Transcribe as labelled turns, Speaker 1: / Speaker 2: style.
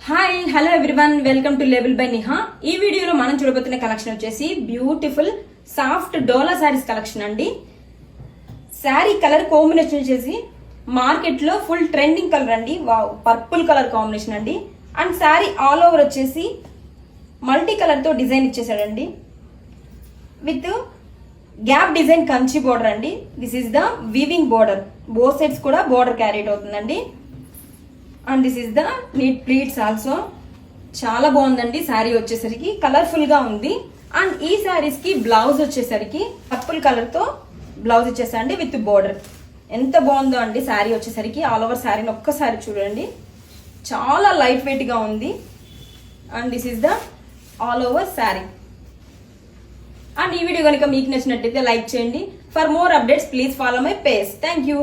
Speaker 1: Hi hello everyone, welcome to label by Niha. ఈ వీడియోలో మనం చూడబోతున్న కలెక్షన్ వచ్చేసి beautiful soft dola saris collection అండి. శారీ కలర్ కాంబినేషన్ వచ్చేసి మార్కెట్ లో ఫుల్ ట్రెండింగ్ కలర్ అండి. వావ్, పర్పుల్ కలర్ కాంబినేషన్ అండి. అండ్ శారీ ఆల్ ఓవర్ వచ్చేసి మల్టీ కలర్ తో డిజైన్ ఇచ్చేసాడండి. With gap design Kanchi border అండి. This is the weaving border, both sides కూడా బోర్డర్ క్యారీడ్ అవుతుందండి. And this is the neat pleats also. చాలా బాగుందండి శారీ వచ్చేసరికి, కలర్ఫుల్ గా ఉంది. అండ్ ఈ శారీస్ కి బ్లౌజ్ వచ్చేసరికి పర్పుల్ కలర్ తో బ్లౌజ్ ఇచ్చేసండి విత్ బోర్డర్. ఎంత బాగుందో అండి శారీ వచ్చేసరికి. ఆల్ ఓవర్ శారీని ఒక్కసారి చూడండి, చాలా లైట్ వెయిట్ గా ఉంది. And this is the all over sari. And ఈ వీడియో కనుక మీకు నచ్చినట్టయితే లైక్ చేయండి. For more updates please follow my page. Thank you.